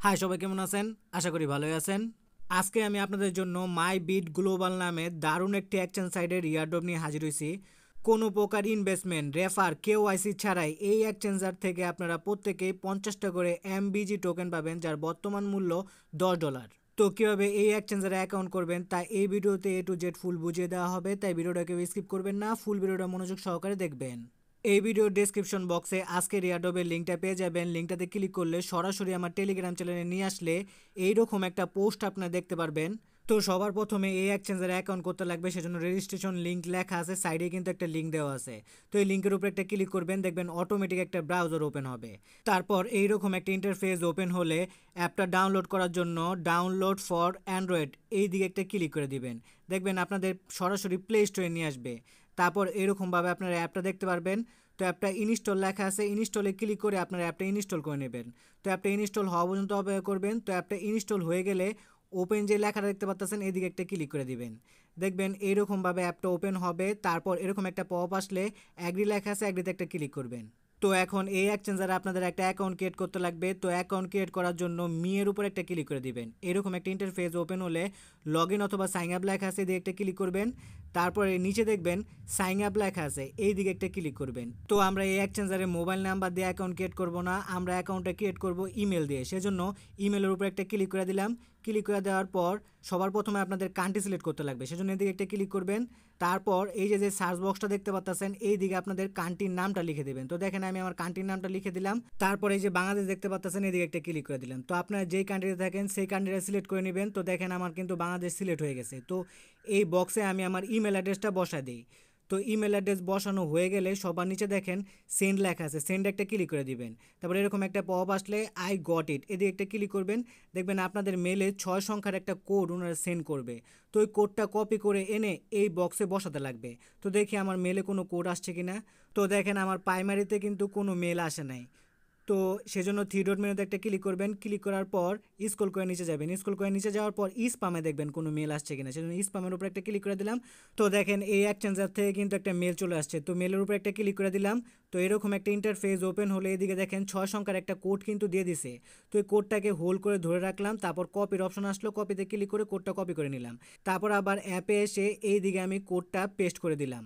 High সবাই কেমন আছেন? আশা করি ভালোই আছেন। আজকে আমি আপনাদের জন্য MyBitGlobal নামে দারুণ একটি এক্সচেঞ্জ সাইটের এয়ারড্রপ নিয়ে হাজির হয়েছি। কোনো প্রকার ইনভেস্টমেন্ট, রেফার, কেওয়াইসি ছাড়াই এই এক্সচেঞ্জার থেকে আপনারা প্রত্যেকেই 50টা করে এমবিজি টোকেন পাবেন, যার বর্তমান মূল্য $10। তো কীভাবে এই এক্সচেঞ্জারে অ্যাকাউন্ট করবেন তাই এই ভিডিওতে A to Z ফুল বুঝিয়ে দেওয়া হবে, তাই ভিডিওটাকে স্কিপ করবেন না, ফুল ভিডিওটা মনোযোগ সহকারে দেখবেন। এই ভিডিওর ডেসক্রিপশন বক্সে আজকের এয়ারড্রপের লিঙ্কটা পেয়ে যাবেন। লিঙ্কটাতে ক্লিক করলে সরাসরি আমার টেলিগ্রাম চ্যানেলে নিয়ে আসলে এইরকম একটা পোস্ট আপনারা দেখতে পারবেন। তো সবার প্রথমে এই এক্সচেঞ্জারে অ্যাকাউন্ট করতে লাগবে, সেজন্য রেজিস্ট্রেশন লিঙ্ক লেখা আছে, সাইডে কিন্তু একটা লিঙ্ক দেওয়া আছে। তো এই লিঙ্কের উপরে একটা ক্লিক করবেন, দেখবেন অটোমেটিক একটা ব্রাউজার ওপেন হবে। তারপর এইরকম একটা ইন্টারফেস ওপেন হলে অ্যাপটা ডাউনলোড করার জন্য ডাউনলোড ফর অ্যান্ড্রয়েড এই দিকে একটা ক্লিক করে দিবেন, দেখবেন আপনাদের সরাসরি প্লে স্টোরে নিয়ে আসবে। তারপর এরকমভাবে আপনারা অ্যাপটা দেখতে পারবেন। তো অ্যাপটা ইনস্টল লেখা আছে, ইনস্টলে ক্লিক করে আপনারা অ্যাপটা ইনস্টল করে নেবেন। তো অ্যাপটা ইনস্টল হওয়া পর্যন্ত অপেক্ষা করবেন। তো অ্যাপটা ইনস্টল হয়ে গেলে ওপেন যে লেখাটা দেখতে পাচ্ছেন এদিকে একটা ক্লিক করে দিবেন, দেখবেন এইরকমভাবে অ্যাপটা ওপেন হবে। তারপর এরকম একটা পপ আসলে অ্যাগ্রি লেখা আছে, অ্যাগ্রিতে একটা ক্লিক করবেন। তো এখন এই এক্সচেঞ্জারে আপনাদের একটা অ্যাকাউন্ট ক্রিয়েট করতে লাগবে। তো অ্যাকাউন্ট ক্রিয়েট করার জন্য মিয়ের উপর একটা ক্লিক করে দিবেন। এরকম একটা ইন্টারফেস ওপেন হলে লগ ইন অথবা সাইন আপ লেখা আছে, এদিকে একটা ক্লিক করবেন। তারপরে নিচে দেখবেন সাইন আপ লেখা আছে, এই দিকে একটা ক্লিক করবেন। তো আমরা এই এক্সচেঞ্জারে মোবাইল নাম্বার দিয়ে অ্যাকাউন্ট ক্রিয়েট করব না, আমরা অ্যাকাউন্টটা ক্রিয়েট করব ইমেল দিয়ে। সেজন্য ইমেলের উপর একটা ক্লিক করে দিলাম। ক্লিক করে দেওয়ার পর সবার প্রথমে আপনাদের কান্ট্রি সিলেক্ট করতে লাগবে, সেজন্য এদিকে একটা ক্লিক করবেন। তারপর এই যে সার্চ বক্সটা দেখতে পাচ্ছেন এই দিকে আপনাদের কান্ট্রির নামটা লিখে দেবেন। তো দেখেন আমি আমার কান্ট্রির নামটা লিখে দিলাম। তারপর এই যে বাংলাদেশ দেখতে পাচ্ছেন এদিকে একটা ক্লিক করে দিলাম। তো আপনারা যেই কান্ট্রিতে থাকেন সেই কান্ট্রিটা সিলেক্ট করে নেবেন। তো দেখেন আমার কিন্তু বাংলাদেশ সিলেক্ট হয়ে গেছে। তো এই বক্সে আমি আমার ইমেল অ্যাড্রেসটা বসাই দিই। তো ইমেল অ্যাড্রেস বসানো হয়ে গেলে সবার নিচে দেখেন সেন্ড লেখা আছে, সেন্ড একটা ক্লিক করে দিবেন। তারপর এরকম একটা পপ আসলে আই গট ইট এদিকে একটা ক্লিক করবেন, দেখবেন আপনাদের মেলে 6 সংখ্যার একটা কোড ওনারা সেন্ড করবে। তো ওই কোডটা কপি করে এনে এই বক্সে বসাতে লাগবে। তো দেখি আমার মেলে কোনো কোড আসছে কিনা। তো দেখেন আমার প্রাইমারিতে কিন্তু কোনো মেল আসে নাই। তো সেজন্য থ্রি ডট মেনুতে একটা ক্লিক করবেন, ক্লিক করার পর স্ক্রল করে নিচে যাবেন। স্ক্রল করে নিচে যাওয়ার পর স্প্যামে দেখবেন কোনো মেল আসছে কিনা, সেজন্য স্প্যামের উপর একটা ক্লিক করে দিলাম। তো দেখেন এই এক্সচেঞ্জার থেকে কিন্তু একটা মেল চলে আসছে। তো মেলের উপর একটা ক্লিক করে দিলাম। তো এরকম একটা ইন্টারফেস ওপেন হলে এদিকে দেখেন 6 সংখ্যার একটা কোড কিন্তু দিয়ে দিছে। তো এই কোডটাকে হোল্ড করে ধরে রাখলাম। তারপর কপির অপশন আসলো, কপিতে ক্লিক করে কোডটা কপি করে নিলাম। তারপর আবার অ্যাপে এসে এই দিকে আমি কোডটা পেস্ট করে দিলাম।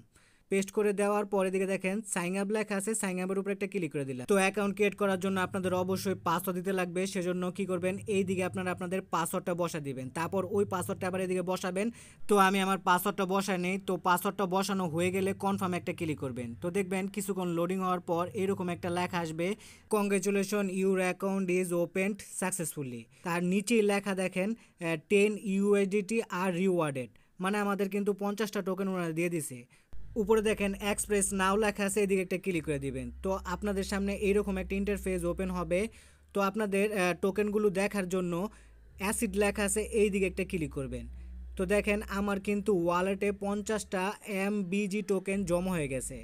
পেস্ট করে দেওয়ার পরে দিকে দেখেন সাইন আপ লেখা আছে, সাইন আপের উপর একটা ক্লিক করে দিলাম। তো অ্যাকাউন্ট ক্রিয়েট করার জন্য আপনাদের অবশ্যই পাসওয়ার্ড দিতে লাগবে। সেজন্য কি করবেন, এই দিকে আপনারা আপনাদের পাসওয়ার্ডটা বসা দিবেন। তারপর ওই পাসওয়ার্ডটা আবার এদিকে বসাবেন। তো আমি আমার পাসওয়ার্ডটা বসাই নেই। তো পাসওয়ার্ডটা বসানো হয়ে গেলে কনফার্ম একটা ক্লিক করবেন। তো দেখবেন কিছুক্ষণ লোডিং হওয়ার পর এরকম একটা লেখা আসবে, congratulation your account is opened successfully. তার নিচেই লেখা দেখেন 10 USDT আর রিওয়ার্ডেড, মানে আমাদের কিন্তু 50টা টোকেন ওনারা দিয়ে দিছে। উপরে দেখেন এক্সপ্রেস নাও লেখা আছে, এদিকে একটা ক্লিক করে দিবেন। তো আপনাদের সামনে এইরকম একটা ইন্টারফেস ওপেন হবে। তো আপনাদের টোকেনগুলো দেখার জন্য অ্যাসিড লেখা আছে, এই দিকে একটা ক্লিক করবেন। তো দেখেন আমার কিন্তু ওয়ালেটে 50টা MBG টোকেন জমা হয়ে গেছে।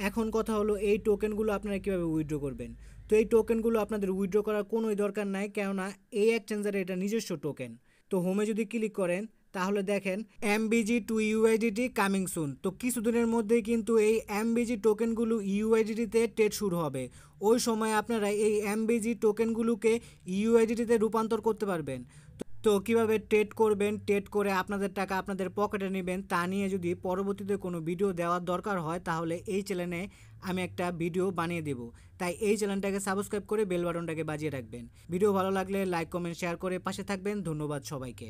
এখন কথা হলো এই টোকেনগুলো আপনারা কীভাবে উইথড্র করবেন। তো এই টোকেনগুলো আপনাদের উইথড্র করার কোনোই দরকার নাই, কেননা এই এক্সচেঞ্জারে এটা নিজস্ব টোকেন। তো হোমে যদি ক্লিক করেন তাহলে দেখেন MBG to USDT coming soon. তো কিছুদিনের মধ্যেই কিন্তু এই MBG টোকেনগুলো USDTতে ট্রেড শুরু হবে। ওই সময় আপনারা এই MBG টোকেনগুলোকে USDTতে রূপান্তর করতে পারবেন। তো কীভাবে ট্রেড করবেন, ট্রেড করে আপনাদের টাকা আপনাদের পকেটে নেবেন তা নিয়ে যদি পরবর্তীতে কোনো ভিডিও দেওয়ার দরকার হয় তাহলে এই চ্যানেলে আমি একটা ভিডিও বানিয়ে দেব। তাই এই চ্যানেলটাকে সাবস্ক্রাইব করে বেল বাটনটাকে বাজিয়ে রাখবেন। ভিডিও ভালো লাগলে লাইক কমেন্ট শেয়ার করে পাশে থাকবেন। ধন্যবাদ সবাইকে।